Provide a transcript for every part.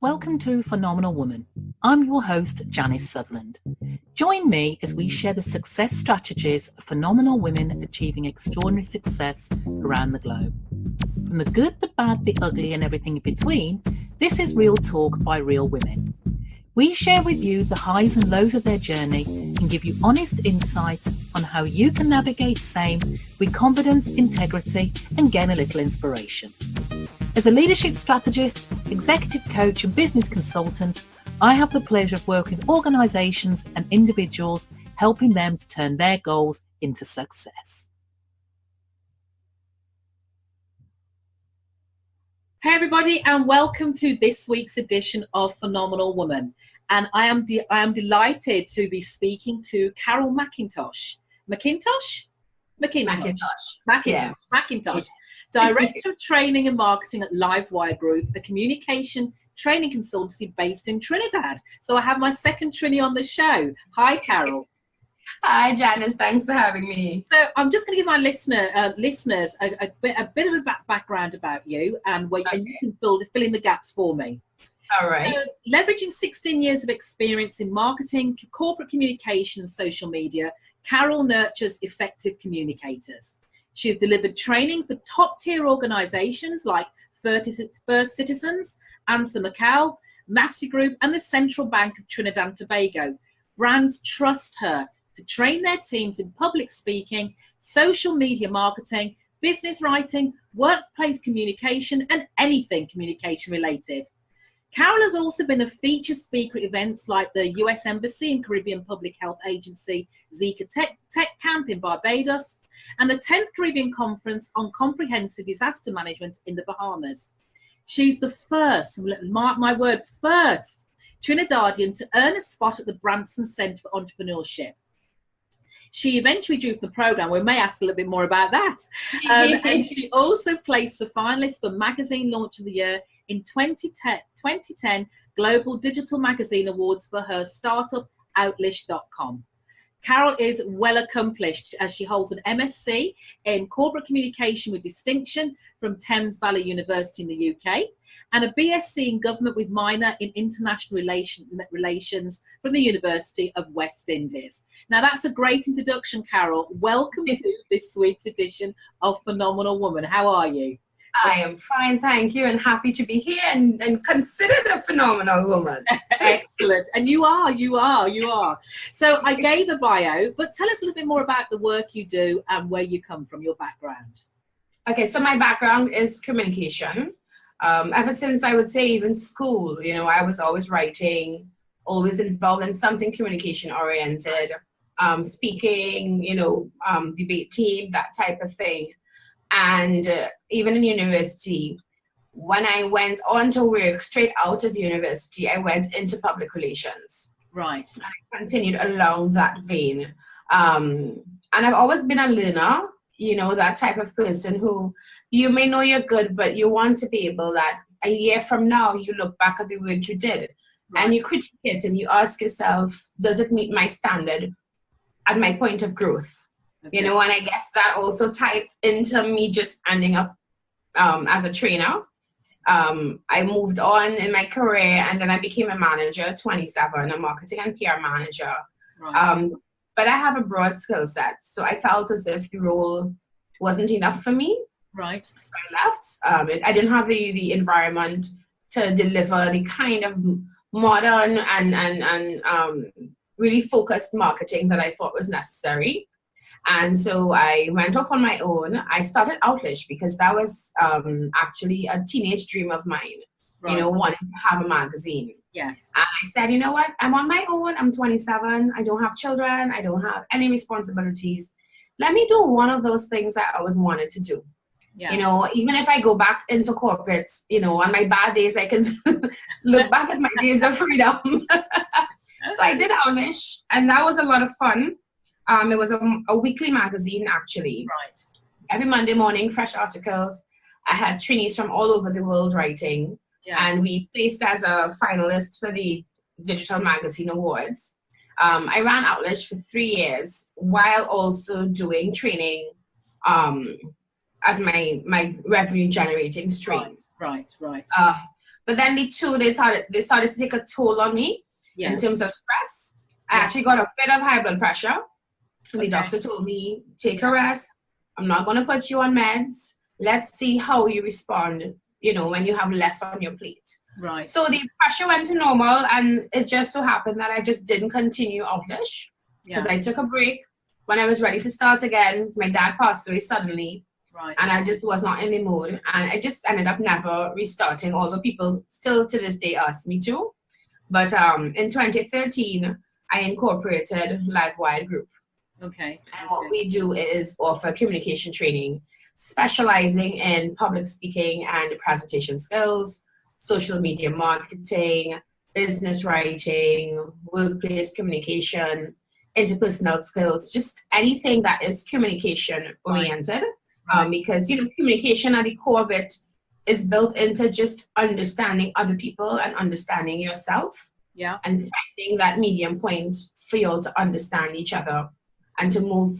Welcome to Phenomenal Woman. I'm your host, Janice Sutherland. Join me as we share the success strategies of phenomenal women achieving extraordinary success around the globe. From the good, the bad, the ugly, and everything in between, this is Real Talk by Real Women. We share with you the highs and lows of their journey and give you honest insight on how you can navigate same with confidence, integrity, and gain a little inspiration. As a leadership strategist, executive coach, and business consultant, I have the pleasure of working with organizations and individuals, helping them to turn their goals into success. Hey everybody, and welcome to this week's edition of Phenomenal Woman. And I am delighted to be speaking to Karel Mc Intosh. McIntosh? McIntosh. Director of Training and Marketing at Livewired Group, a communication training consultancy based in Trinidad. So I have my second Trini on the show. Hi, Karel. Hi, Janice. Thanks for having me. So I'm just going to give my listeners a bit of a background about you, and and you can fill in the gaps for me. All right. So, leveraging 16 years of experience in marketing, corporate communication, and social media, Karel nurtures effective communicators. She has delivered training for top-tier organizations like First Citizens, Ansa Macau, Massey Group, and the Central Bank of Trinidad and Tobago. Brands trust her to train their teams in public speaking, social media marketing, business writing, workplace communication, and anything communication related. Karel has also been a featured speaker at events like the US Embassy and Caribbean Public Health Agency Zika Tech Camp in Barbados and the 10th Caribbean Conference on Comprehensive Disaster Management in the Bahamas. She's the first, mark my word, first Trinidadian to earn a spot at the Branson Centre for Entrepreneurship. She eventually drew from the programme. We may ask a little bit more about that. And she also placed the finalist for Magazine Launch of the Year in 2010 Global Digital Magazine Awards for her startup Outlish.com. Karel is well accomplished as she holds an MSc in Corporate Communication with Distinction from Thames Valley University in the UK and a BSc in Government with minor in International Relations from the University of West Indies. Now that's a great introduction, Karel. Welcome to this week's edition of Phenomenal Woman. How are you? I am fine, thank you, and happy to be here and considered a phenomenal woman. Excellent. And you are. So I gave a bio, but tell us a little bit more about the work you do and where you come from, your background. Okay, so my background is communication. Ever since I would say even school, I was always writing, always involved in something communication oriented, speaking, debate team, that type of thing. And even in university, when I went on to work straight out of university, I went into public relations. Right. And I continued along that vein. And I've always been a learner, that type of person who you may know you're good, but you want to be able that a year from now, you look back at the work you did and you critique it and you ask yourself, does it meet my standard at my point of growth? Okay. And I guess that also tied into me just ending up as a trainer. I moved on in my career and then I became a manager at 27, a marketing and PR manager. Right. But I have a broad skill set. So I felt as if the role wasn't enough for me. Right. So I left. I didn't have the environment to deliver the kind of modern and really focused marketing that I thought was necessary. And so I went off on my own. I started Outlish because that was actually a teenage dream of mine, wanting to have a magazine. Yes. And I said, you know what? I'm on my own. I'm 27. I don't have children. I don't have any responsibilities. Let me do one of those things I always wanted to do. Yeah. Even if I go back into corporate, on my bad days, I can look back at my days of freedom. So I did Outlish, and that was a lot of fun. It was a weekly magazine, actually. Right. Every Monday morning, fresh articles. I had trainees from all over the world writing. Yeah. And we placed as a finalist for the Digital Magazine Awards. I ran Outlish for 3 years while also doing training as my revenue generating stream. Right. But then they started to take a toll on me in terms of stress. I actually got a bit of high blood pressure. The doctor told me, take a rest. I'm not going to put you on meds. Let's see how you respond, when you have less on your plate. Right. So the pressure went to normal, and it just so happened that I just didn't continue Outlish because I took a break. When I was ready to start again, my dad passed away suddenly. Right. And I just was not in the mood. And I just ended up never restarting, although people still to this day ask me to. But in 2013, I incorporated Livewired Group. Okay. And what we do is offer communication training, specializing in public speaking and presentation skills, social media marketing, business writing, workplace communication, interpersonal skills, just anything that is communication oriented. Because, communication at the core of it is built into just understanding other people and understanding yourself. Yeah. And finding that medium point for you all to understand each other and to move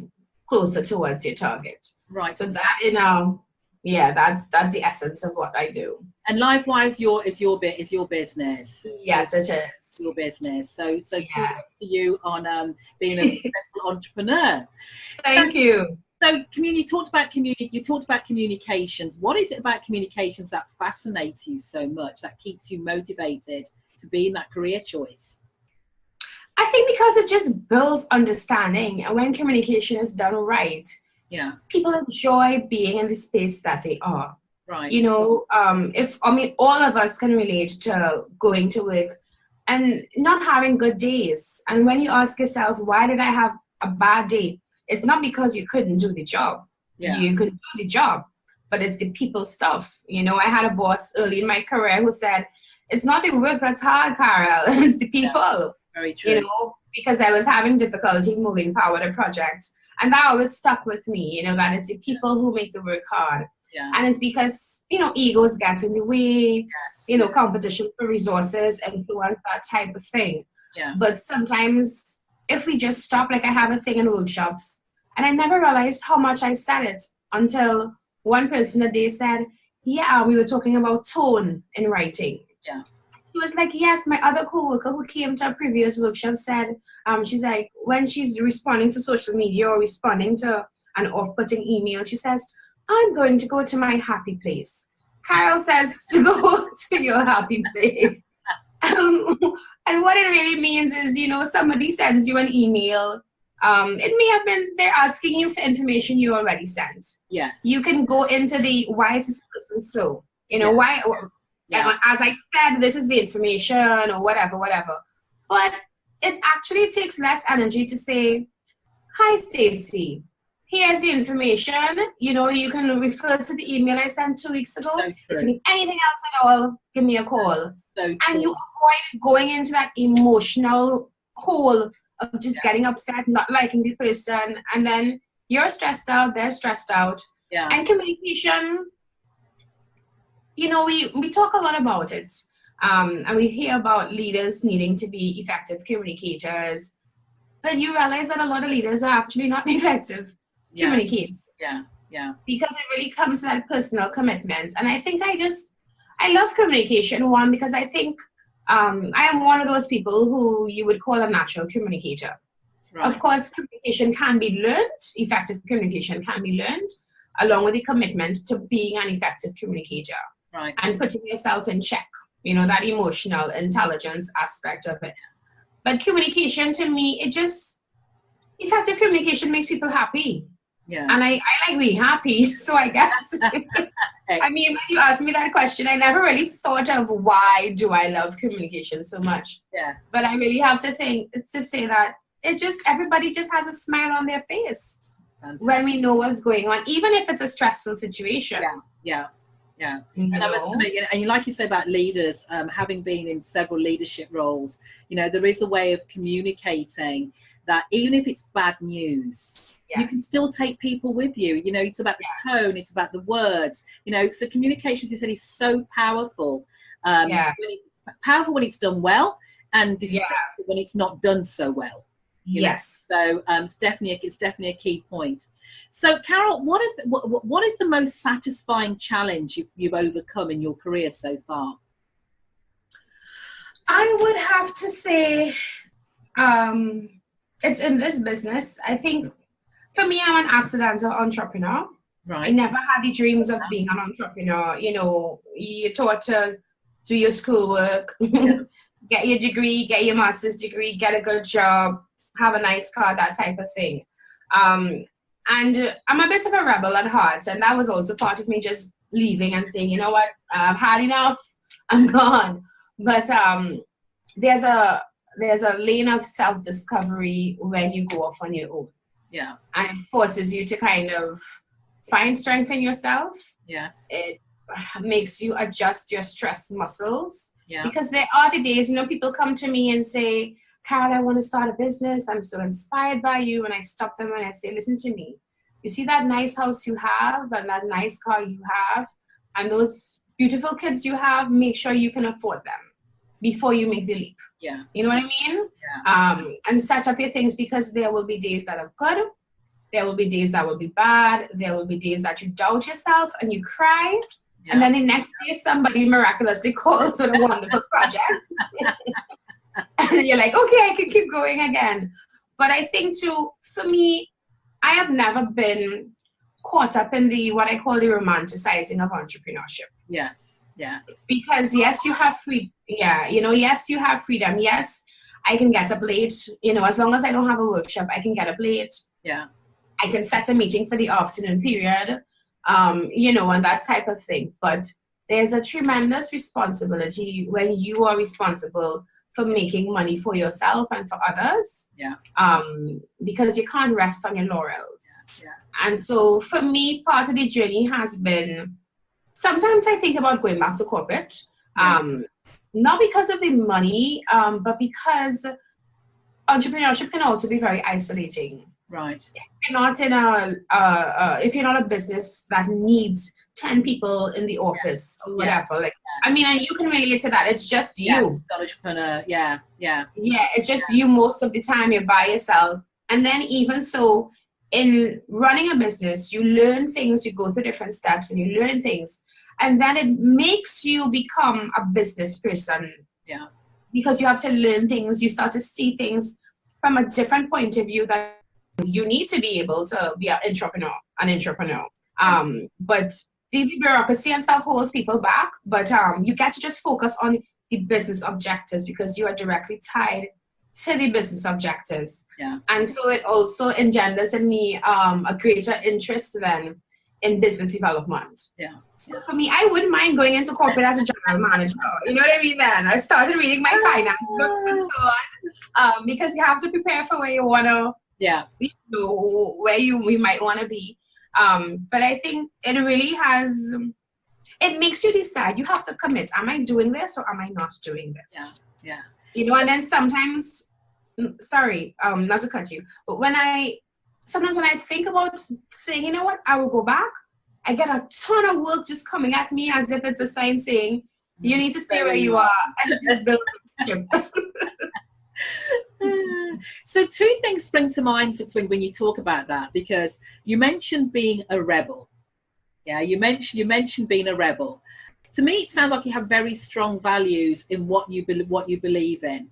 closer towards your target. Right. So that, that's the essence of what I do. And Livewired is your business. Yes, it is. Your business. So kudos to you on being a successful entrepreneur. Thank you. So you talked about communications. What is it about communications that fascinates you so much, that keeps you motivated to be in that career choice? I think because it just builds understanding, and when communication is done right, people enjoy being in the space that they are. Right. All of us can relate to going to work and not having good days. And when you ask yourself, why did I have a bad day? It's not because you couldn't do the job. Yeah. You could do the job, but it's the people stuff. I had a boss early in my career who said, it's not the work that's hard, Karel. It's the people. Yeah. Very true. Because I was having difficulty moving forward a project. And that always stuck with me, that it's the people who make the work hard. Yeah. And it's because, egos get in the way, competition for resources, influence, that type of thing. Yeah. But sometimes if we just stop, like I have a thing in workshops, and I never realized how much I said it until one person a day said, we were talking about tone in writing. Yeah. She was like, yes, my other coworker who came to a previous workshop said, she's like, when she's responding to social media or responding to an off-putting email, she says, I'm going to go to my happy place. Karel says to go to your happy place. And what it really means is, somebody sends you an email. It may have been they're asking you for information you already sent. Yes. You can go into the why is this person so? Why? As I said, this is the information or whatever. But it actually takes less energy to say, hi, Stacey. Here's the information. You can refer to the email I sent 2 weeks ago. So if you need anything else at all, give me a call. So and you avoid going into that emotional hole of just getting upset, not liking the person, and then you're stressed out, they're stressed out. Yeah. And communication, we talk a lot about it. And we hear about leaders needing to be effective communicators, but you realize that a lot of leaders are actually not effective communicators. Yeah. Because it really comes to that personal commitment. And I think I love communication, one, because I think I am one of those people who you would call a natural communicator. Right. Of course, communication can be learned, effective communication can be learned, along with the commitment to being an effective communicator. Right. And putting yourself in check, that emotional intelligence aspect of it. But communication, to me, effective communication makes people happy. Yeah. And I like being happy, so I guess. I mean, when you asked me that question, I never really thought of why do I love communication so much. Yeah. But I really have to say that everybody just has a smile on their face. Fantastic. When we know what's going on, even if it's a stressful situation. Yeah. And I must admit, and like you say about leaders, having been in several leadership roles, there is a way of communicating that even if it's bad news, you can still take people with you. It's about the tone, it's about the words. So communication, as you said, is so powerful. Powerful when it's done well, and destructive when it's not done so well. Yes. So it's definitely a key point. So Karel, what is the most satisfying challenge you've overcome in your career so far? I would have to say it's in this business. I think for me, I'm an accidental entrepreneur. Right. I never had the dreams of being an entrepreneur. You know, you're taught to do your schoolwork, get your degree, get your master's degree, get a good job, have a nice car, that type of thing. And I'm a bit of a rebel at heart, and that was also part of me just leaving and saying, you know what, I've had enough, I'm gone. But there's a lane of self-discovery when you go off on your own. Yeah. And it forces you to kind of find strength in yourself. Yes. It makes you adjust your stress muscles. Yeah. Because there are the days, you know, people come to me and say, Karel, I want to start a business. I'm so inspired by you. And I stop them and I say, listen to me. You see that nice house you have and that nice car you have and those beautiful kids you have, make sure you can afford them before you make the leap. Yeah. You know what I mean? Yeah. And set up your things, because there will be days that are good. There will be days that will be bad. There will be days that you doubt yourself and you cry. Yeah. And then the next day somebody miraculously calls with a wonderful project. And you're like, okay, I can keep going again. But I think too, for me, I have never been caught up in the what I call the romanticizing of entrepreneurship. Yes, yes. Because yes, you have free. Yeah, you know, yes, you have freedom. Yes, I can get up late. You know, as long as I don't have a workshop, I can get up late. Yeah. I can set a meeting for the afternoon period. You know, and that type of thing. But there's a tremendous responsibility when you are responsible for making money for yourself and for others. Yeah. Because you can't rest on your laurels. Yeah. And so for me, part of the journey has been, sometimes I think about going back to corporate, not because of the money, but because entrepreneurship can also be very isolating. Right. If you're not in if you're not a business that needs 10 people in the office or whatever, like, I mean, and you can relate to that. It's just you. Yes, entrepreneur. Yeah, yeah. Yeah, it's just you most of the time. You're by yourself. And then even so, in running a business, you learn things, you go through different steps and you learn things. And then it makes you become a business person. Yeah. Because you have to learn things. You start to see things from a different point of view that you need to be able to be an entrepreneur. But the bureaucracy and stuff holds people back. But you get to just focus on the business objectives because you are directly tied to the business objectives. Yeah. And so it also engenders in me a greater interest then in business development. Yeah. So for me, I wouldn't mind going into corporate as a general manager. You know what I mean? Then I started reading my finance books and so on, because you have to prepare for where you want to. Yeah. You know, where we might want to be. But I think it really has. It makes you decide. You have to commit. Am I doing this or am I not doing this? Yeah. Yeah. You know, and then sometimes, sorry, not to cut you, but sometimes when I think about saying, you know what, I will go back, I get a ton of work just coming at me as if it's a sign saying, you need to stay where you are and just build a ship. So two things spring to mind when you talk about that, because you mentioned being a rebel. Yeah, you mentioned being a rebel. To me, it sounds like you have very strong values in what you believe in.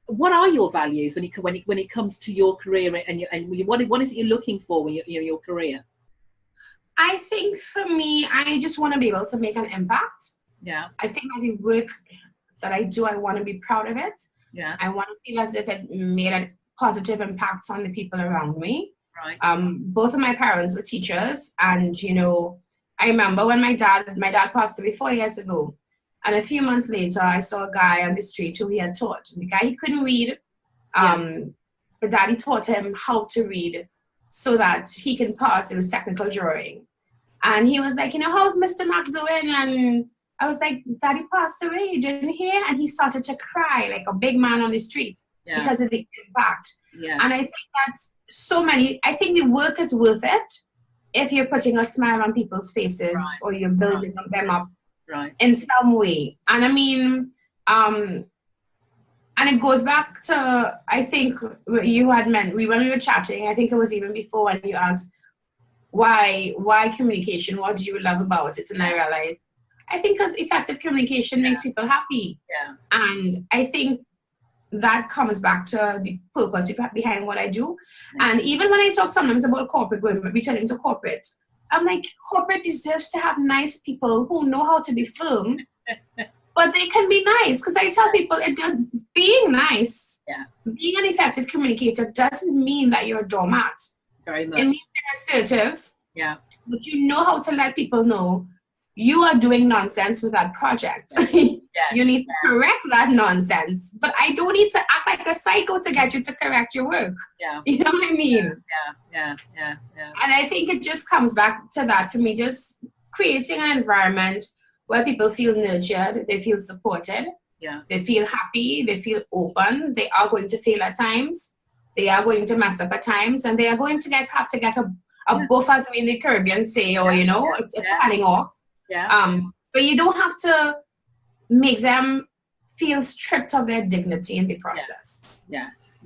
What are your values when it comes to your career and what is it you're looking for when you're your career? I think for me, I just want to be able to make an impact. Yeah. I think that the work that I do, I want to be proud of it. Yeah. I want to feel as if it made a positive impact on the people around me. Right. Both of my parents were teachers, and you know, I remember when my dad passed away 4 years ago, and a few months later, I saw a guy on the street who he had taught. The guy, he couldn't read, but Daddy taught him how to read so that he can pass. It was technical drawing, and he was like, you know, how's Mr. Mac doing? And I was like, Daddy passed away, you didn't hear? And he started to cry like a big man on the street because of the impact. Yes. And I think that I think the work is worth it if you're putting a smile on people's faces or you're building them up in some way. And I mean, and it goes back to, I think you had meant, when we were chatting, I think it was even before when you asked, why communication? What do you love about it? And I realized, I think because effective communication makes people happy. Yeah. And I think that comes back to the purpose behind what I do. And even when I talk sometimes about corporate, going returning to corporate, I'm like, corporate deserves to have nice people who know how to be firm, but they can be nice. Because I tell people, being nice, being an effective communicator doesn't mean that you're a doormat. Very much. It means you're assertive. Yeah. But you know how to let people know you are doing nonsense with that project. You need to correct that nonsense. But I don't need to act like a psycho to get you to correct your work. Yeah. You know what I mean? Yeah. And I think it just comes back to that for me, just creating an environment where people feel nurtured, they feel supported, they feel happy, they feel open. They are going to fail at times. They are going to mess up at times, and they are going to have to get a buff, as we in the Caribbean say, or, you know, it's telling off. Yeah. But you don't have to make them feel stripped of their dignity in the process. Yes.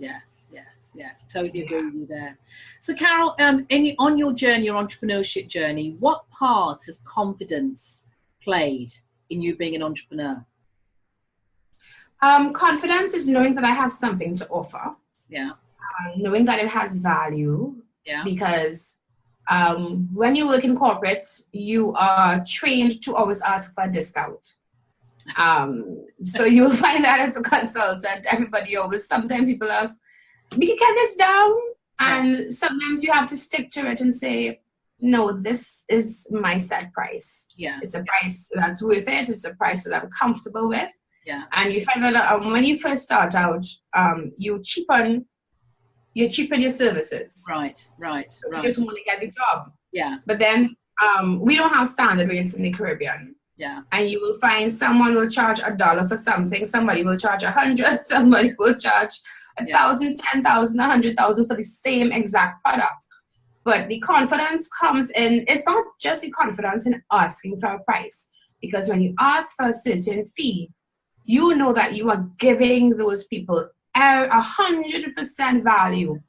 Totally agree with you there. So, Karel, on your journey, your entrepreneurship journey, what part has confidence played in you being an entrepreneur? Confidence is knowing that I have something to offer. Yeah. Knowing that it has value. Yeah. Because when you work in corporates, you are trained to always ask for a discount. So you'll find that as a consultant, sometimes people ask, we can get this down. And sometimes you have to stick to it and say, no, this is my set price. Yeah. It's a price that's worth it. It's a price that I'm comfortable with. Yeah. And you find that when you first start out, you cheapen your services. Right. You just want to get the job. Yeah. But then we don't have standard rates in the Caribbean. Yeah. And you will find someone will charge $1 for something, somebody will charge 100, somebody will charge 1,000, 10,000, 100,000 for the same exact product. But the confidence comes in, it's not just the confidence in asking for a price. Because when you ask for a certain fee, you know that you are giving those people 100% value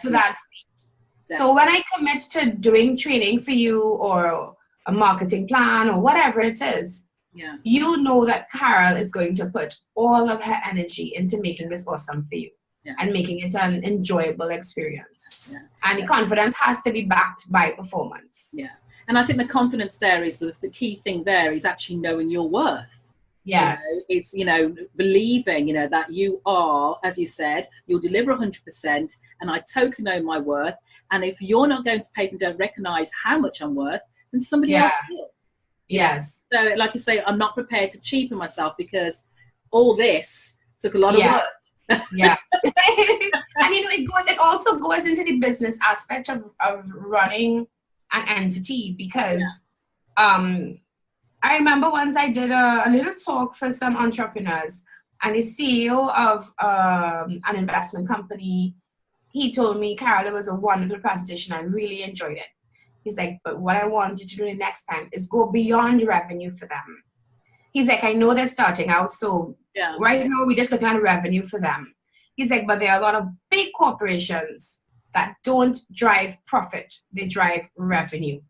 for that fee. So when I commit to doing training for you or a marketing plan or whatever it is, you know that Karel is going to put all of her energy into making this awesome for you and making it an enjoyable experience. And the confidence has to be backed by performance. Yeah. And I think the confidence there is the key thing there is actually knowing your worth. Yes. It's, believing, that you are, as you said, you'll deliver 100% and I totally know my worth. And if you're not going to pay and don't recognize how much I'm worth, then somebody else will. Yes. So like you say, I'm not prepared to cheapen myself because all this took a lot of work. Yeah. And it also goes into the business aspect of running an entity because I remember once I did a little talk for some entrepreneurs, and the CEO of an investment company, he told me, Karel, it was a wonderful presentation. I really enjoyed it. He's like, but what I want you to do the next time is go beyond revenue for them. He's like, I know they're starting out, so right now we're just looking at revenue for them. He's like, but there are a lot of big corporations that don't drive profit. They drive revenue.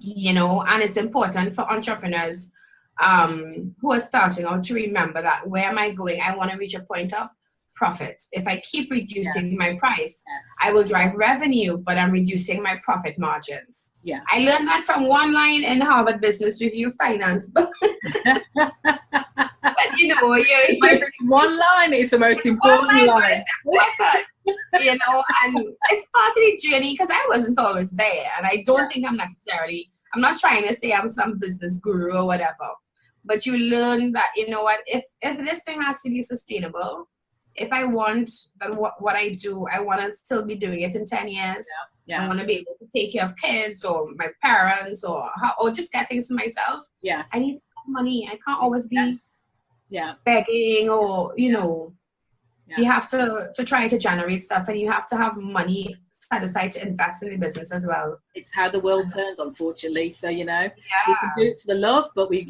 And it's important for entrepreneurs who are starting out to remember that where am I going? I want to reach a point of profit. If I keep reducing my price, I will drive revenue, but I'm reducing my profit margins. Yeah, I learned that from one line in Harvard Business Review Finance. But if it's one line, it's the most important line. And it's part of the journey because I wasn't always there, and I don't think I'm not trying to say I'm some business guru or whatever, but you learn that, if this thing has to be sustainable, if I want that what I do, I want to still be doing it in 10 years. I want to be able to take care of kids or my parents or just get things for myself. Yes. I need to have money. I can't always be begging or, you have to try to generate stuff, and you have to have money set aside to invest in the business as well. It's how the world turns, unfortunately. So, we can do it for the love, but we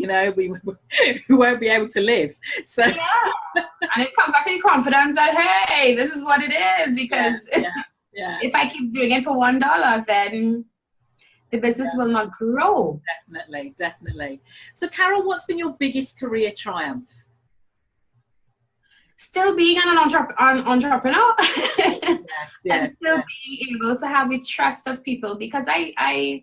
won't be able to live. So and it comes back to the confidence that, hey, this is what it is, because if I keep doing it for $1, then the business will not grow. Definitely, definitely. So, Karel, what's been your biggest career triumph? Still being an entrepreneur Yes, and still being able to have the trust of people, because I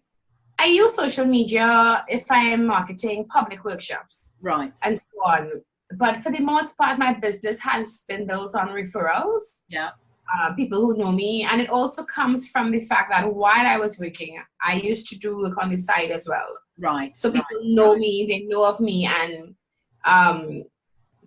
use social media if I am marketing public workshops, right, and so on. But for the most part, my business has been built on referrals. Yeah. People who know me, and it also comes from the fact that while I was working, I used to do work on the side as well. Right. So people know me, they know of me, and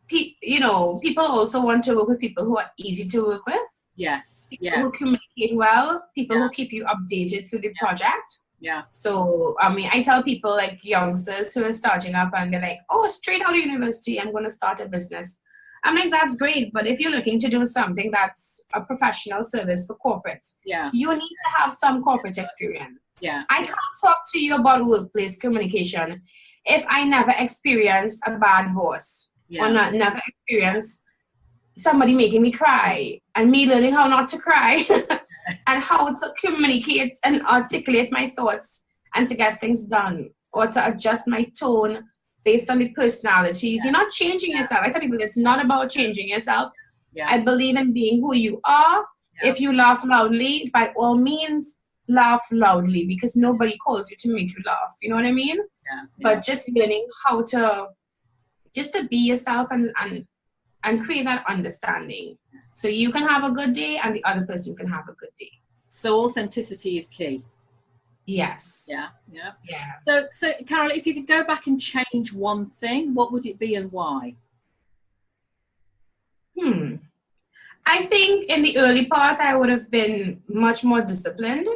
people also want to work with people who are easy to work with. Yes. People who communicate well, people who keep you updated through the project. Yeah. So, I mean, I tell people like youngsters who are starting up and they're like, oh, straight out of university, I'm going to start a business. I'm like, that's great. But if you're looking to do something that's a professional service for corporate, you need to have some corporate experience. Yeah. I can't talk to you about workplace communication if I never experienced a bad boss. Or never experienced somebody making me cry, and me learning how not to cry and how to communicate and articulate my thoughts and to get things done, or to adjust my tone based on the personalities. You're not changing yourself. I tell people it's not about changing yourself. I believe in being who you are. If you laugh loudly, by all means, laugh loudly, because nobody calls you to make you laugh. You know what I mean? But just learning how to be yourself and create that understanding, so you can have a good day and the other person can have a good day. So authenticity is key. Yes. Yeah. So Karel, if you could go back and change one thing, what would it be and why? I think in the early part I would have been much more disciplined.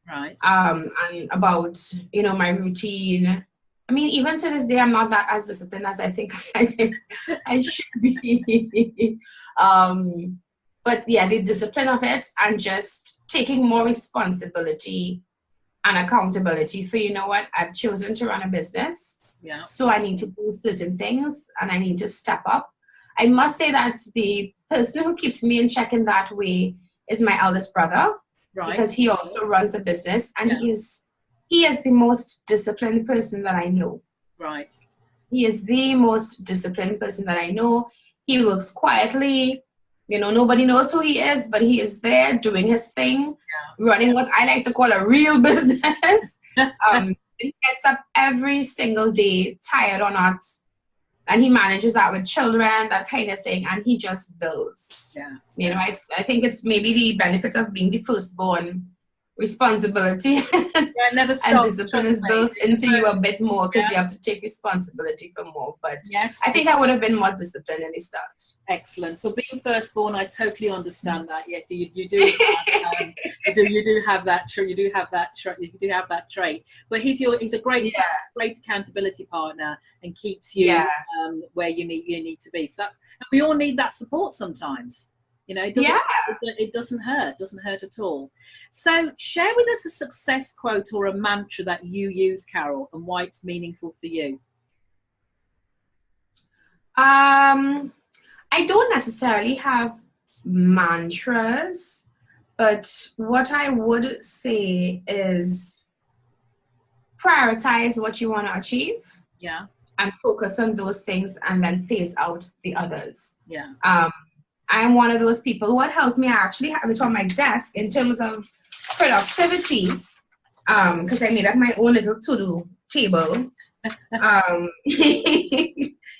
Right. And about my routine. I mean, even to this day, I'm not that as disciplined as I think I should be. But yeah, the discipline of it, and just taking more responsibility and accountability for, I've chosen to run a business. Yeah. So I need to do certain things and I need to step up. I must say that the person who keeps me in check in that way is my eldest brother. Right. Because he also runs a business, and he is the most disciplined person that I know. Right. He is the most disciplined person that I know. He works quietly. Nobody knows who he is, but he is there doing his thing, running what I like to call a real business. He gets up every single day, tired or not, and he manages that with children, that kind of thing, and he just builds. I think it's maybe the benefit of being the firstborn. Responsibility never stops, and discipline is built into you a bit more, because you have to take responsibility for more. But I think I would have been more disciplined in the start. Excellent. So being firstborn, I totally understand that. Yeah, you do have that trait. But he's a great accountability partner and keeps you where you need to be. So we all need that support sometimes. It doesn't hurt at all. So share with us a success quote or a mantra that you use, Karel, and why it's meaningful for you. I don't necessarily have mantras, but what I would say is prioritize what you want to achieve. Yeah. And focus on those things, and then phase out the others. Yeah. I'm one of those people. What helped me, I actually have it on my desk in terms of productivity, because I made up my own little to-do table.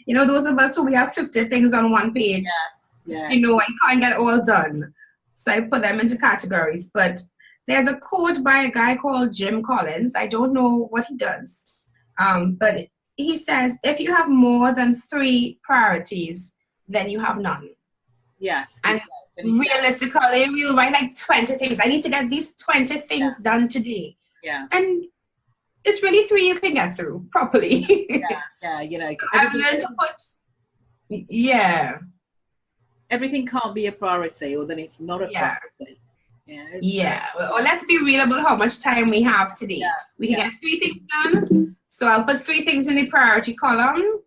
Those of us who we have 50 things on one page, I can't get it all done. So I put them into categories. But there's a quote by a guy called Jim Collins. I don't know what he does. But he says, if you have more than 3 priorities, then you have none. Yes. And realistically, we'll write like 20 things. I need to get these 20 things done today. Yeah. And it's really 3 you can get through properly. I've learned to put, everything can't be a priority, or then it's not a priority. Well, let's be real about how much time we have today. We can get 3 things done. So I'll put 3 things in the priority column,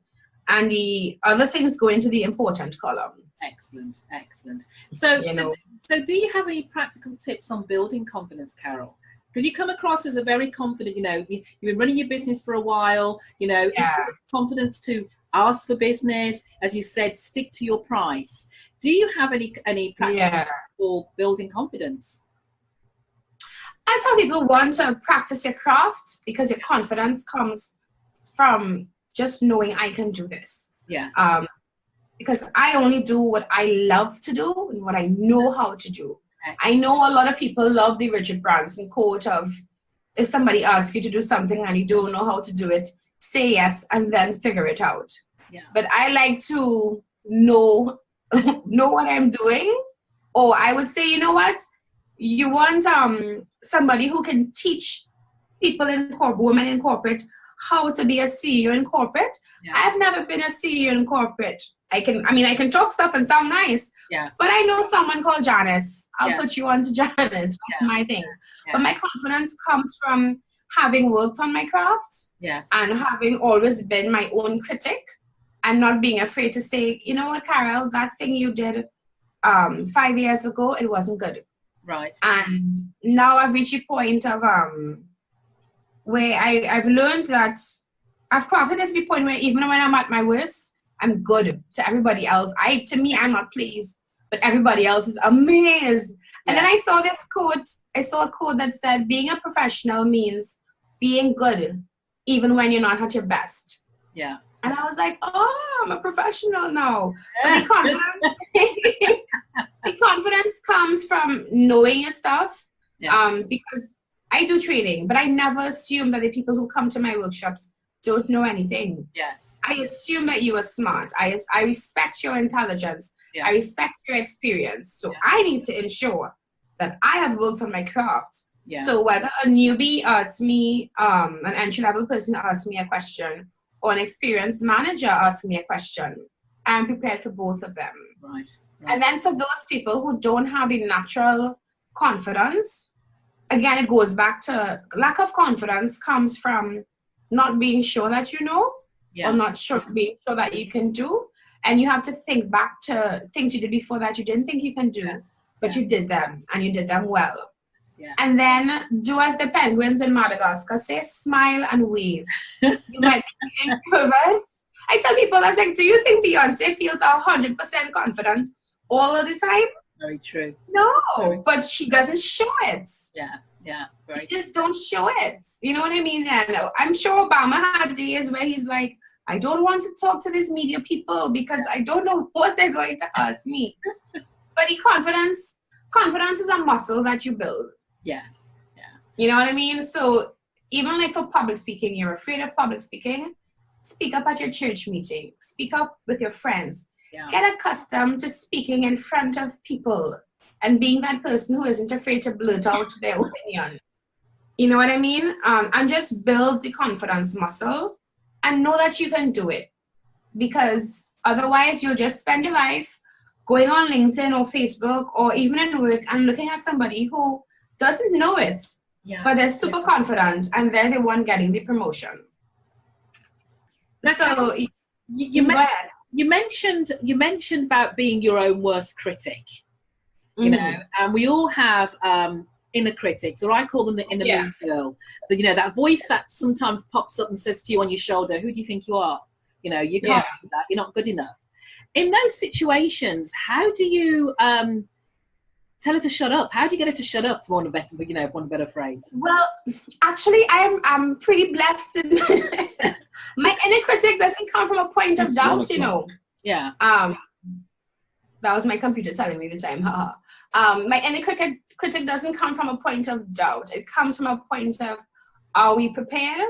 and the other things go into the important column. Excellent. So do you have any practical tips on building confidence, Karel? because you come across as a very confident, you've been running your business for a while, it's confidence to ask for business, as you said, stick to your price. Do you have any practice for building confidence? I tell people, want to practice your craft, because your confidence comes from just knowing I can do this. Yes. Because I only do what I love to do and what I know how to do. I know a lot of people love the Richard Branson quote of, if somebody asks you to do something and you don't know how to do it, say yes and then figure it out. Yeah. But I like to know what I'm doing. Or I would say, you know what? You want somebody who can teach people women in corporate, how to be a CEO in corporate. Yeah. I've never been a CEO in corporate. I can talk stuff and sound nice. Yeah. But I know someone called Janice. I'll put you on to Janice. That's my thing. Yeah. But my confidence comes from having worked on my craft. Yes. And having always been my own critic, and not being afraid to say, you know what, Karel, that thing you did 5 years ago, it wasn't good. Right. And now I've reached a point of where I've learned that I've crafted it to the point where even when I'm at my worst, I'm good to everybody else. I'm not pleased, but everybody else is amazed. And then I saw this quote. I saw a quote that said, being a professional means being good even when you're not at your best. Yeah. And I was like, oh, I'm a professional now. But the confidence comes from knowing your stuff. Yeah. Because I do training, but I never assume that the people who come to my workshops don't know anything. Yes. I assume that you are smart. I respect your intelligence. Yeah. I respect your experience. So I need to ensure that I have worked on my craft. Yeah. So whether a newbie asks me, an entry-level person asks me a question, or an experienced manager asks me a question, I'm prepared for both of them. Right. And then for those people who don't have the natural confidence, again, it goes back to lack of confidence comes from not being sure that you know, or not being sure that you can do. And you have to think back to things you did before that you didn't think you can do, but you did them, and you did them well. Yes. And then do as the penguins in Madagascar say, smile and wave. You might be feeling nervous. I tell people, I was like, do you think Beyonce feels 100% confident all of the time? Very true. No, but she doesn't show it. Yeah. Very true. Just don't show it. You know what I mean? And I'm sure Obama had days where he's like, I don't want to talk to these media people because I don't know what they're going to ask me. But the confidence is a muscle that you build. Yes. Yeah. You know what I mean? So even like for public speaking, you're afraid of public speaking, speak up at your church meeting, speak up with your friends. Yeah. Get accustomed to speaking in front of people and being that person who isn't afraid to blurt out their opinion. You know what I mean? And just build the confidence muscle and know that you can do it. Because otherwise you'll just spend your life going on LinkedIn or Facebook or even in work and looking at somebody who doesn't know it, but they're super confident and they're the one getting the promotion. So you mentioned about being your own worst critic, you know, and we all have inner critics, or I call them the inner mean girl. But, you know, that voice that sometimes pops up and says to you on your shoulder, "Who do you think you are? You know, you can't do that. You're not good enough." In those situations, how do you tell her to shut up? How do you get her to shut up, for want of a better phrase? Well, actually, I'm pretty blessed. My inner critic doesn't come from a point of doubt, you know. Yeah. That was my computer telling me the time. My inner critic doesn't come from a point of doubt. It comes from a point of, are we prepared?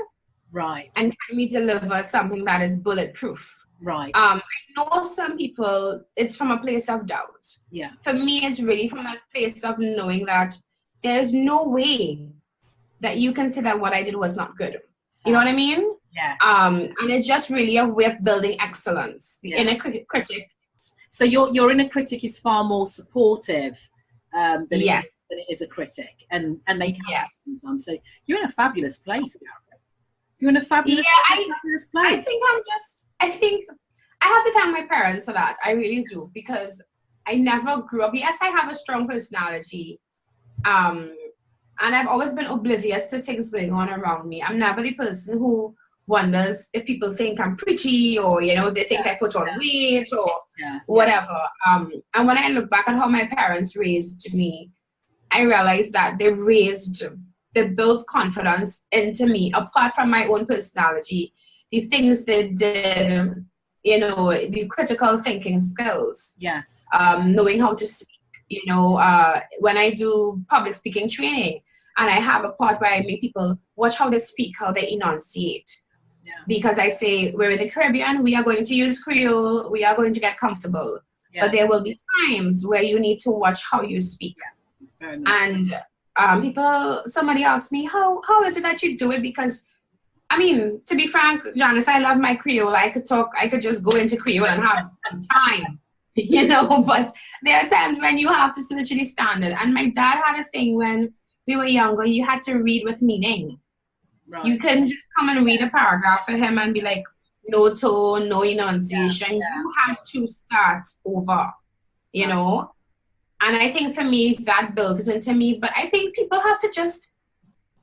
Right. And can we deliver something that is bulletproof? Right. I know some people, it's from a place of doubt. Yeah. For me, it's really from that place of knowing that there's no way that you can say that what I did was not good. You know what I mean? Yeah. And it's just really a way of building excellence. The inner critic. So your inner critic is far more supportive than it is a critic, and they can sometimes. So you're in a fabulous place, Karel. You're in a fabulous place. I think I have to thank my parents for that. I really do, because I never grew up. Yes, I have a strong personality. And And I've always been oblivious to things going on around me. I'm never the person who wonders if people think I'm pretty, or, you know, they think I put on weight or whatever. And when I look back at how my parents raised me, I realized that they built confidence into me, apart from my own personality, the things they did, you know, the critical thinking skills. Yes. Knowing how to speak, you know, when I do public speaking training, and I have a part where I make people watch how they speak, how they enunciate. Yeah. Because I say, we're in the Caribbean, we are going to use Creole, we are going to get comfortable. Yeah. But there will be times where you need to watch how you speak. Yeah. And somebody asked me, how is it that you do it? Because, I mean, to be frank, Janice, I love my Creole. I could just go into Creole and have time, you know, but there are times when you have to literally stand it. And my dad had a thing when we were younger, you had to read with meaning. Right. You couldn't just come and read a paragraph for him and be like, no tone, no enunciation. Yeah. You had to start over, you know? And I think for me, that built it into me. But I think people have to just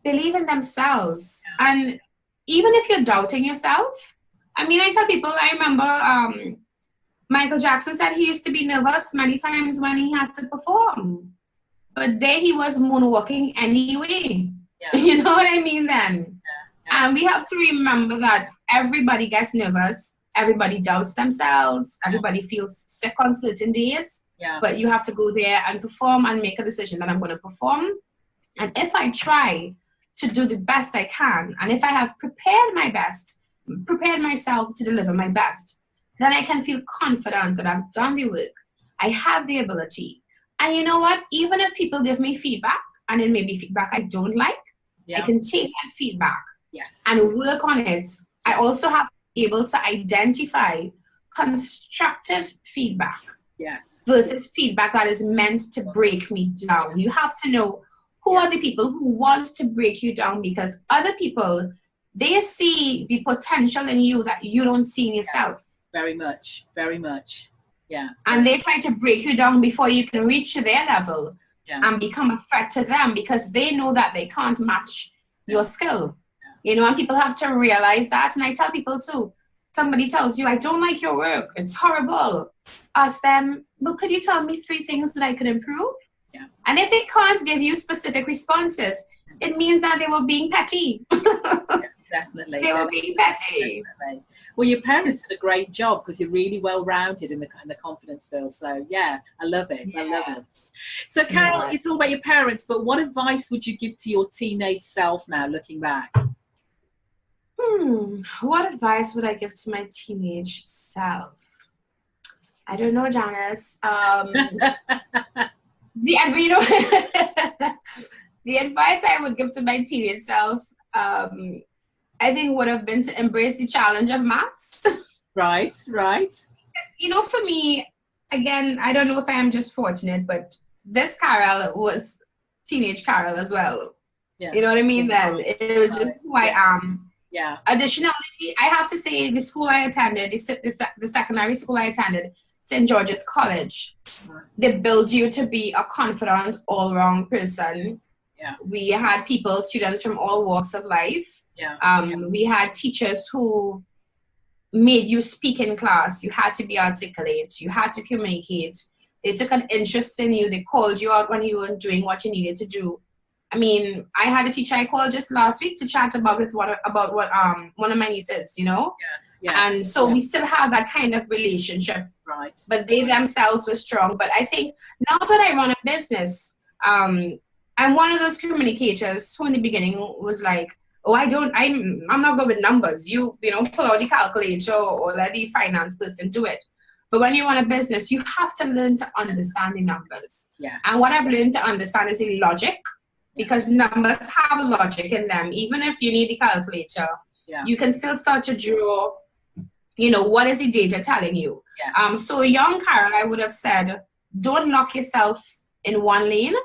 believe in themselves. Yeah. And even if you're doubting yourself, I mean, I tell people, I remember Michael Jackson said he used to be nervous many times when he had to perform. But there he was moonwalking anyway. Yeah. You know what I mean then? Yeah. And we have to remember that everybody gets nervous. Everybody doubts themselves. Everybody feels sick on certain days. Yeah. But you have to go there and perform and make a decision that I'm going to perform. And if I try to do the best I can, and if I have prepared myself to deliver my best, then I can feel confident that I've done the work. I have the ability. And you know what? Even if people give me feedback, and it may be feedback I don't like, I can take that feedback and work on it. I also have to be able to identify constructive feedback versus feedback that is meant to break me down. You have to know who are the people who want to break you down, because other people, they see the potential in you that you don't see in yourself. Very much, very much. Yeah. And they try to break you down before you can reach to their level and become a threat to them, because they know that they can't match your skill. You know, and people have to realize that. And I tell people too, somebody tells you, I don't like your work, it's horrible. Ask them, well, could you tell me 3 things that I could improve? Yeah. And if they can't give you specific responses, it means that they were being petty. Definitely. They were being petty. Definitely. Well, your parents did a great job, because you're really well-rounded in the confidence field. So, yeah, I love it. Yeah. I love it. So, Karel, you talk about your parents, but what advice would you give to your teenage self now, looking back? What advice would I give to my teenage self? I don't know, Janice. The advice I would give to my teenage self, I think would have been to embrace the challenge of maths. Right. You know, for me, again, I don't know if I am just fortunate, but this Karel was teenage Karel as well. Yeah. You know what I mean? Then it was just who I am. Yeah. Additionally, I have to say the school I attended, the secondary school I attended, St. George's College, they build you to be a confident, all-round person. Yeah. We had students from all walks of life. Yeah. We had teachers who made you speak in class. You had to be articulate. You had to communicate. They took an interest in you. They called you out when you weren't doing what you needed to do. I mean, I had a teacher I called just last week to chat about one of my nieces, you know? Yes. Yeah. And so we still have that kind of relationship. Right. But they themselves were strong. But I think now that I run a business, I'm one of those communicators who in the beginning was like, oh, I'm not good with numbers. You know, pull out the calculator or let the finance person do it. But when you run a business, you have to learn to understand the numbers. Yes. And what I've learned to understand is the logic, because numbers have a logic in them. Even if you need the calculator, you can still start to draw, you know, what is the data telling you? Yes. So young Karel, I would have said, don't lock yourself in one lane.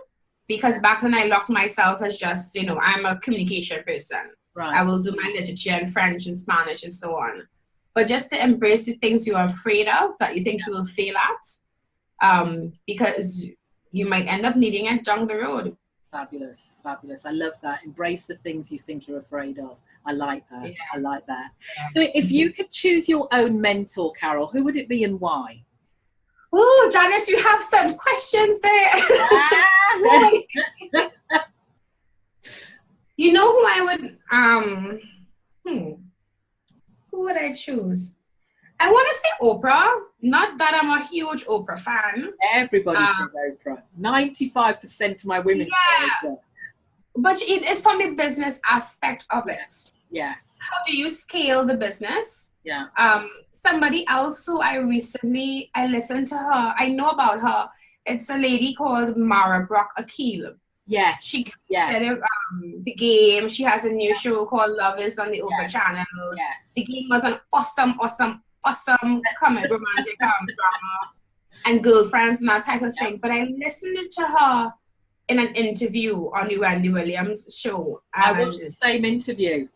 Because back when I locked myself as just, you know, I'm a communication person. Right. I will do my literature and French and Spanish and so on. But just to embrace the things you are afraid of, that you think you will fail at, because you might end up needing it down the road. Fabulous, fabulous. I love that. Embrace the things you think you're afraid of. I like that. Yeah. I like that. So if you could choose your own mentor, Karel, who would it be and why? Oh, Janice, you have some questions there. You know who I would, who would I choose? I want to say Oprah. Not that I'm a huge Oprah fan. Everybody says Oprah. 95% of my women say Oprah. But it's from the business aspect of it. Yes. How do you scale the business? Yeah. Somebody else who I listened to her, I know about her. It's a lady called Mara Brock Akil. Yes. She created the game. She has a new show called Love Is on the Oprah channel. Yes. The game was an awesome comedy, romantic drama and girlfriends and that type of thing. But I listened to her in an interview on the Wendy Williams show. I watched the same interview.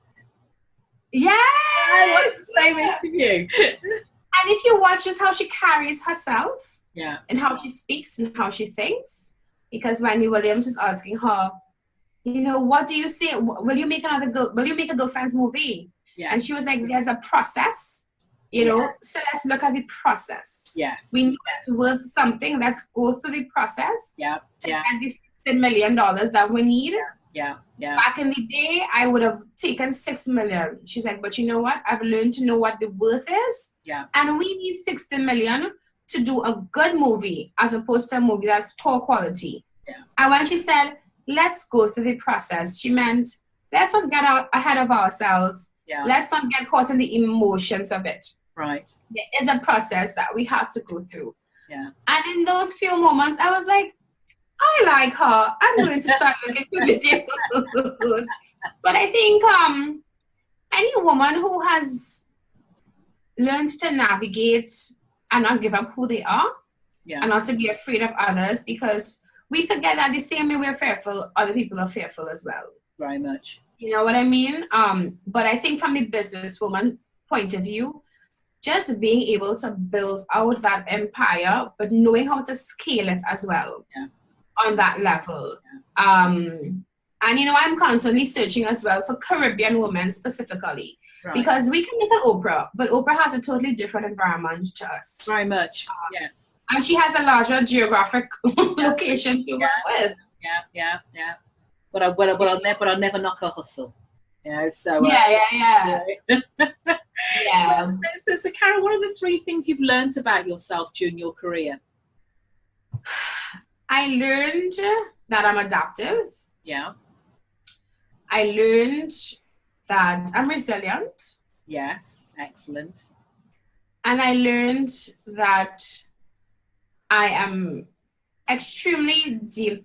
Yeah, I watched the same interview. And if you watch just how she carries herself, and how she speaks and how she thinks, because Wendy Williams is asking her, you know, what do you say? Will you make a girlfriend's movie? Yeah. And she was like, there's a process, you know, so let's look at the process. Yes. We know it's worth something. Let's go through the process. To get this $10 million that we need. Yeah. Back in the day, I would have taken $6 million. She's like, but you know what? I've learned to know what the worth is. Yeah. And we need $60 million to do a good movie as opposed to a movie that's poor quality. Yeah. And when she said, let's go through the process, she meant, let's not get out ahead of ourselves. Yeah. Let's not get caught in the emotions of it. Right. There is a process that we have to go through. Yeah. And in those few moments, I was like, I like her. I'm going to start looking for videos. But I think any woman who has learned to navigate and not give up who they are, and not to be afraid of others, because we forget that the same way we're fearful, other people are fearful as well. Very much. You know what I mean? But I think from the businesswoman point of view, just being able to build out that empire, but knowing how to scale it as well. Yeah. On that level. And you know, I'm constantly searching as well for Caribbean women specifically, because we can make an Oprah, but Oprah has a totally different environment to us. Very much, yes. And she has a larger geographic location to work with. Yeah. But I'll never knock her hustle. You know, so yeah. So Karel, what are the 3 things you've learned about yourself during your career? I learned that I'm adaptive. Yeah. I learned that I'm resilient. Yes, excellent. And I learned that I am extremely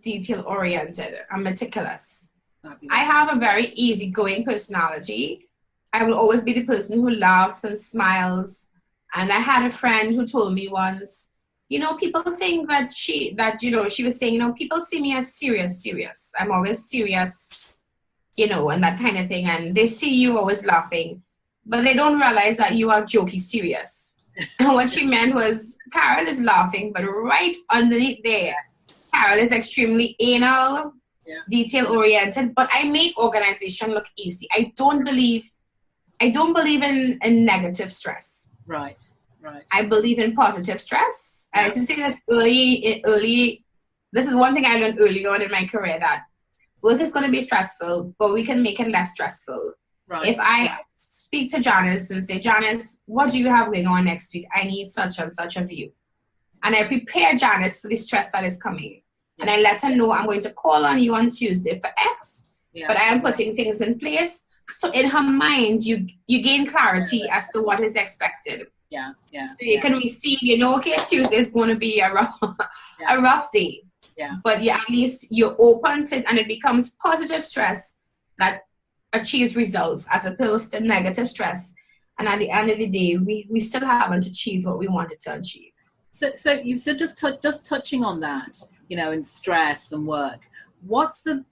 detail-oriented. I'm meticulous. Fabulous. I have a very easygoing personality. I will always be the person who laughs and smiles. And I had a friend who told me once, you know, people think that she was saying, you know, people see me as serious. I'm always serious, you know, and that kind of thing. And they see you always laughing, but they don't realize that you are jokey serious. And what she meant was, Karel is laughing, but right underneath there, Karel is extremely anal, detail-oriented, but I make organization look easy. I don't believe in negative stress. Right. I believe in positive stress. I used to say this early. This is one thing I learned early on in my career, that work is going to be stressful, but we can make it less stressful. Right. If I speak to Janice and say, Janice, what do you have going on next week? I need such and such of you. And I prepare Janice for the stress that is coming. Yeah. And I let her know I'm going to call on you on Tuesday for X, but I am putting things in place. So in her mind, you gain clarity as to what is expected. Yeah. So you can receive, you know, okay, Tuesday is going to be a rough day. Yeah. But at least you're open to it, and it becomes positive stress that achieves results as opposed to negative stress. And at the end of the day, we still haven't achieved what we wanted to achieve. So you said just touching on that, you know, in stress and work. What's the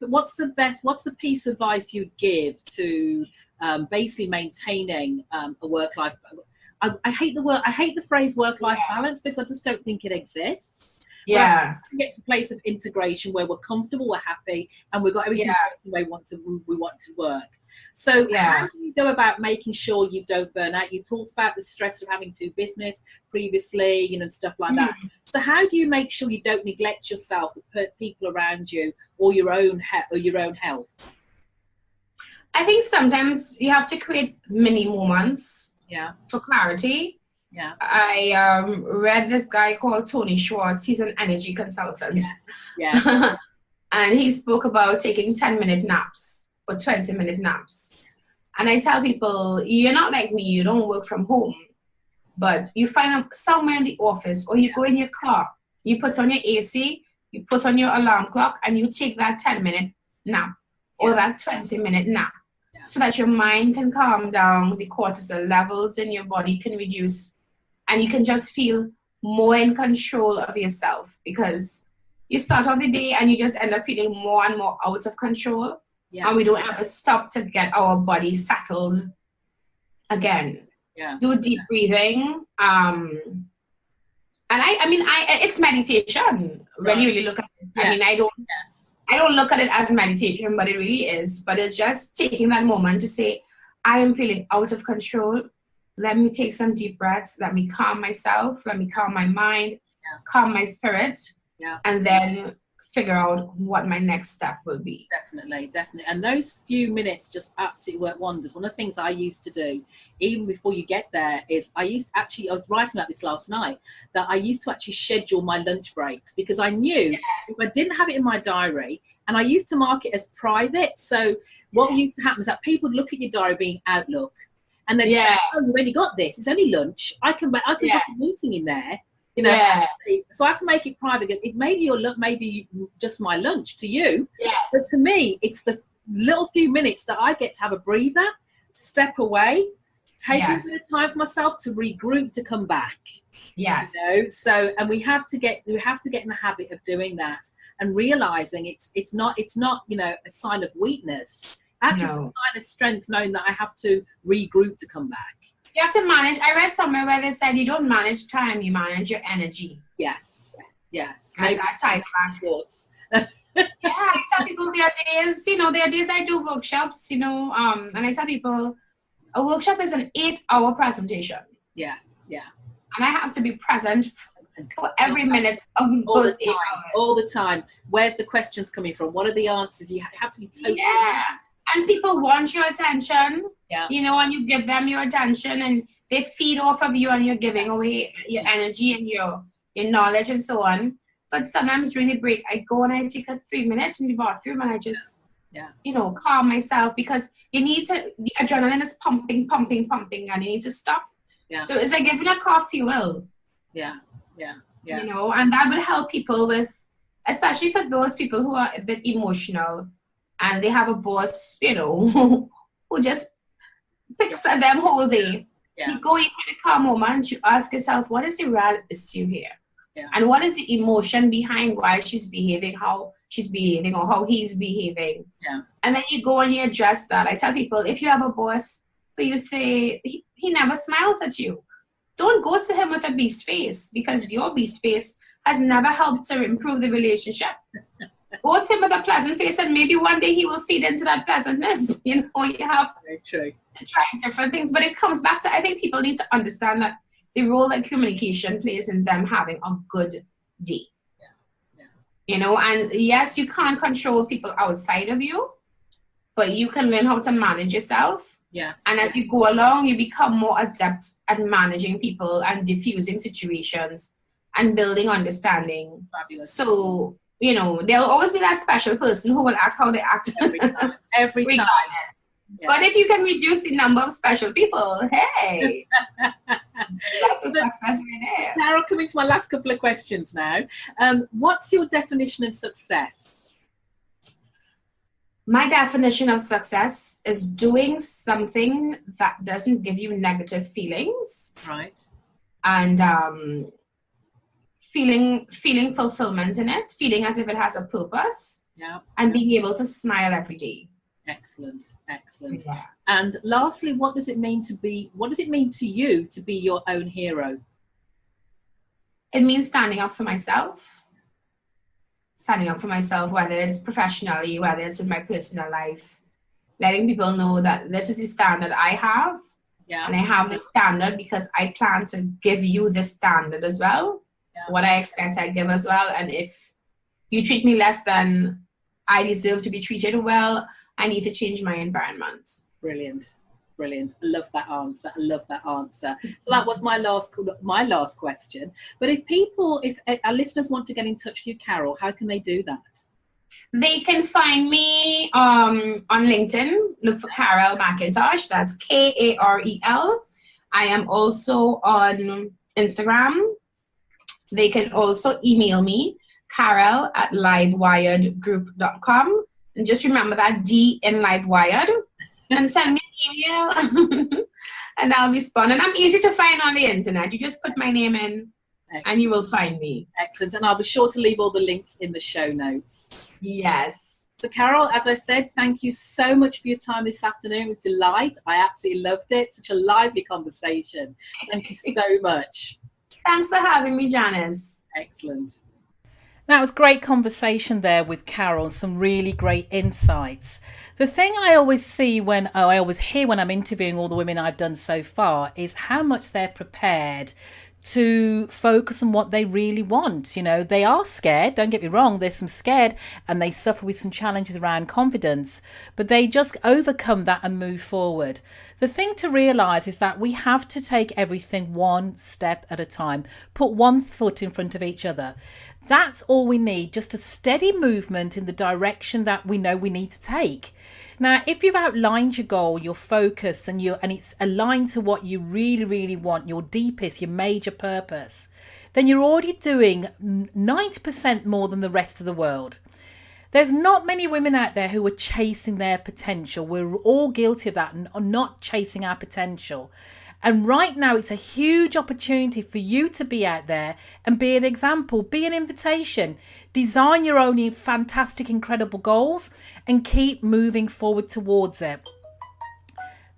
piece of advice you'd give to basically maintaining a work-life? I hate the phrase work-life balance, because I just don't think it exists. Yeah. But get to a place of integration where we're comfortable, we're happy, and we've got everything the way we want to work. So how do you go about making sure you don't burn out? You talked about the stress of having to do business previously, you know, and stuff like that. So how do you make sure you don't neglect yourself, the people around you, or your own health? I think sometimes you have to create mini moments for clarity. Yeah. I read this guy called Tony Schwartz. He's an energy consultant. Yeah. And he spoke about taking 10-minute naps or 20-minute naps. And I tell people, you're not like me, you don't work from home, but you find somewhere in the office, or you go in your car, you put on your AC, you put on your alarm clock, and you take that 10-minute nap or that 20-minute nap so that your mind can calm down, the cortisol levels in your body can reduce, and you can just feel more in control of yourself, because you start off the day and you just end up feeling more and more out of control. And we don't ever stop to get our body settled again. Do deep breathing. And I mean, it's meditation when you really look at it. I mean, I don't look at it as meditation, but it really is. But it's just taking that moment to say, I am feeling out of control. Let me take some deep breaths. Let me calm myself. Let me calm my mind, calm my spirit, and then figure out what my next step will be. Definitely. And those few minutes just absolutely work wonders. One of the things I used to do, even before you get there, is I was writing about this last night, that I used to actually schedule my lunch breaks, because I knew if I didn't have it in my diary, and I used to mark it as private. So what used to happen is that people would look at your diary being Outlook, and they'd say, oh, you've only got this. It's only lunch. I can put a meeting in there. You know, so I have to make it private. It may be maybe just my lunch to you, but to me, it's the little few minutes that I get to have a breather, step away, take a bit of time for myself to regroup, to come back. You know, so, and we have to get in the habit of doing that and realizing it's not you know, a sign of weakness. Actually, it's a sign of strength, knowing that I have to regroup to come back. You have to manage. I read somewhere where they said you don't manage time, you manage your energy. Yes. Maybe that ties back. I tell people there are days I do workshops, you know, and I tell people a workshop is an 8-hour presentation. Yeah. And I have to be present for every minute of those 8 hours. All the time. Where's the questions coming from? What are the answers? You have to be totally and people want your attention. You know, and you give them your attention, and they feed off of you, and you're giving away your energy and your knowledge and so on. But sometimes during the break, I go and I take a 3 minutes in the bathroom, and I just, you know, calm myself, because the adrenaline is pumping, and you need to stop. So it's like giving a car fuel. You know, and that would help people with, especially for those people who are a bit emotional, and they have a boss, you know, who just picks at them whole day. You go in for a calm moment, you ask yourself, what is the real issue here? And what is the emotion behind why she's behaving, how she's behaving, or how he's behaving? And then you go and you address that. I tell people, if you have a boss who you say, he never smiles at you, don't go to him with a beast face, because your beast face has never helped to improve the relationship. Go to him with a pleasant face, and maybe one day he will feed into that pleasantness. You know, you have to try different things. But it comes back to, I think people need to understand that the role that communication plays in them having a good day. You know, and yes, you can't control people outside of you, but you can learn how to manage yourself. And as you go along, you become more adept at managing people and diffusing situations and building understanding. Fabulous. So, you know, there'll always be that special person who will act how they act. Every time. But if you can reduce the number of special people, hey, that's a success right there. Carol, coming to my last couple of questions now. What's your definition of success? My definition of success is doing something that doesn't give you negative feelings. Right. And feeling fulfillment in it, feeling as if it has a purpose, and being able to smile every day. Excellent. And lastly, what does it mean to you to be your own hero? It means standing up for myself. standing up for myself, whether it's professionally, whether it's in my personal life, letting people know that this is the standard I have. Yeah. And I have this standard because I plan to give you this standard as well. Yeah. What I expect I give as well. And if you treat me less than I deserve to be treated well, I need to change my environment. Brilliant. Brilliant. I love that answer. So that was my last question. But if our listeners want to get in touch with you, Karel, how can they do that? They can find me on LinkedIn. Look for Karel Mc Intosh. That's Karel. I am also on Instagram. They can also email me, Karel@livewiredgroup.com. And just remember that D in Livewired. And send me an email. And I'll respond. And I'm easy to find on the internet. You just put my name in. Excellent. And you will find me. Excellent. And I'll be sure to leave all the links in the show notes. Yes. So Karel, as I said, thank you so much for your time this afternoon. It was a delight. I absolutely loved it. Such a lively conversation. Thank you so much. Thanks for having me, Janice. Excellent. That was great conversation there with Karel, some really great insights. The thing I always hear when I'm interviewing all the women I've done so far is how much they're prepared to focus on what they really want. You know, they are scared, don't get me wrong, there's some scared and they suffer with some challenges around confidence, but they just overcome that and move forward. The thing to realise is that we have to take everything one step at a time, put one foot in front of each other. That's all we need, just a steady movement in the direction that we know we need to take. Now, if you've outlined your goal, your focus, and it's aligned to what you really, really want, your deepest, your major purpose, then you're already doing 90% more than the rest of the world. There's not many women out there who are chasing their potential. We're all guilty of that and are not chasing our potential. And right now, it's a huge opportunity for you to be out there and be an example, be an invitation, design your own fantastic, incredible goals and keep moving forward towards it.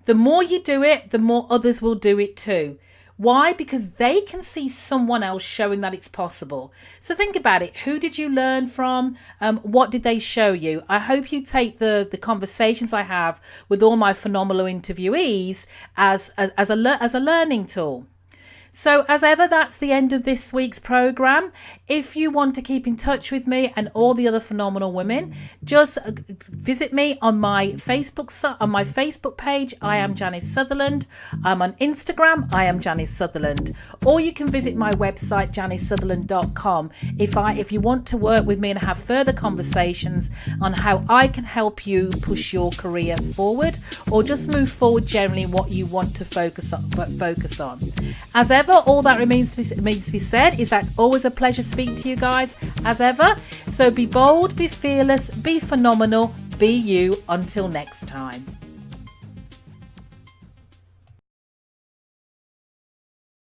The more you do it, the more others will do it too. Why? Because they can see someone else showing that it's possible. So think about it. Who did you learn from? What did they show you? I hope you take the conversations I have with all my phenomenal interviewees as a learning tool. So as ever, that's the end of this week's program. If you want to keep in touch with me and all the other phenomenal women, just visit me on my Facebook page. I am Janice Sutherland. I'm on Instagram. I am Janice Sutherland. Or you can visit my website, janicesutherland.com, if you want to work with me and have further conversations on how I can help you push your career forward or just move forward generally in what you want to focus on. As ever, all that remains to be said is that it's always a pleasure speaking to you guys, as ever. So be bold, be fearless, be phenomenal, be you. Until next time.